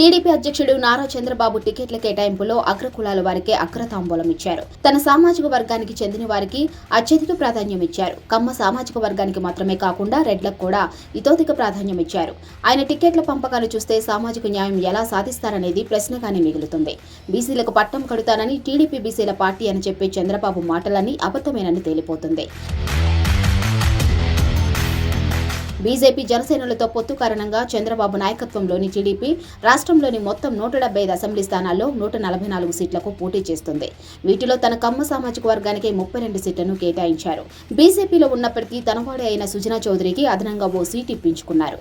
TDP అధ్యక్షుడు నారా చంద్రబాబు టికెట్ల కేటాయింపులో అగ్రకులాల వారికే అగ్రతాంబూలం ఇచ్చారు. తన సామాజిక వర్గానికి చెందిన వారికి అత్యధిక ప్రాధాన్యం ఇచ్చారు. కమ్మ సామాజిక వర్గానికి మాత్రమే కాకుండా రెడ్లకు కూడా ఇతోధిక ప్రాధాన్యం ఇచ్చారు. ఆయన టికెట్ల పంపకాలు చూస్తే సామాజిక న్యాయం ఎలా సాధిస్తారనేది ప్రశ్నగానే మిగులుతుంది. బీసీలకు పట్టం కడుతానని టీడీపీ బీసీల పార్టీ అని చెప్పే చంద్రబాబు మాటలన్నీ అబద్ధమేనని తేలిపోతుంది. బీజేపీ జనసేనలతో పొత్తు కారణంగా చంద్రబాబు నాయకత్వంలోని టీడీపీ రాష్ట్రంలోని మొత్తం 175 అసెంబ్లీ స్థానాల్లో 144 సీట్లకు పోటీ చేస్తుంది. వీటిలో తన కమ్మ సామాజిక వర్గానికి 32 సీట్లను కేటాయించారు. బీజేపీలో ఉన్నప్పటికీ తనవాడే అయిన సుజనా చౌదరికి అదనంగా ఓ సీటు ఇప్పించుకున్నారు.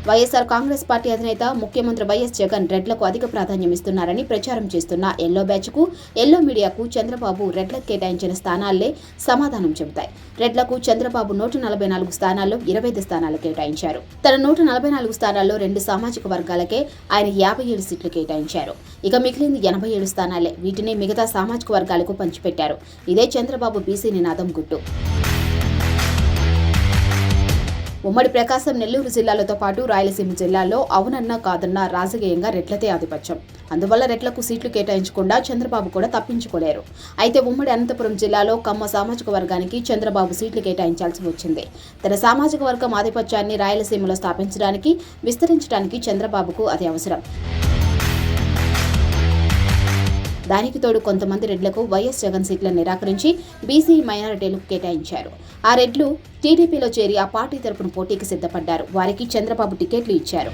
వైఎస్ఆర్ కాంగ్రెస్ పార్టీ అధినేత ముఖ్యమంత్రి వైఎస్ జగన్ రెడ్లకు అధిక ప్రాధాన్యం ఇస్తున్నారని ప్రచారం చేస్తున్న ఎల్లో బ్యాచ్కు, ఎల్లో మీడియాకు చంద్రబాబు రెడ్లకు కేటాయించిన స్థానాలే సమాధానం చెబుతాయి. రెడ్లకు చంద్రబాబు 144 స్థానాల్లో 25 స్థానాలు కేటాయించారు. తన 144 స్థానాల్లో 2 సామాజిక వర్గాలకే ఆయన 57 సీట్లు కేటాయించారు. ఇక మిగిలింది 87 స్థానాలే. వీటిని మిగతా సామాజిక వర్గాలకు పంచిపెట్టారు. ఇదే చంద్రబాబు బీసీ నినాదం గుట్టు. ఉమ్మడి ప్రకాశం, నెల్లూరు జిల్లాలతో పాటు రాయలసీమ జిల్లాల్లో అవునన్నా కాదన్నా రాజకీయంగా రెడ్లదే ఆధిపత్యం. అందువల్ల రెడ్లకు సీట్లు కేటాయించకుండా చంద్రబాబు కూడా తప్పించుకోలేరు. అయితే ఉమ్మడి అనంతపురం జిల్లాలో కమ్మ సామాజిక వర్గానికి చంద్రబాబు సీట్లు కేటాయించాల్సి వచ్చింది. తన సామాజిక వర్గం ఆధిపత్యాన్ని రాయలసీమలో స్థాపించడానికి, విస్తరించడానికి చంద్రబాబుకు అది అవసరం. దానికి తోడు కొంతమంది రెడ్లకు వైఎస్ జగన్ సీట్లను నిరాకరించి బీసీ మైనారిటీలకు కేటాయించారు. ఆ రెడ్లు టీడీపీలో చేరి ఆ పార్టీ తరపున పోటీకి సిద్ధపడ్డారు. వారికి చంద్రబాబు టికెట్లు ఇచ్చారు.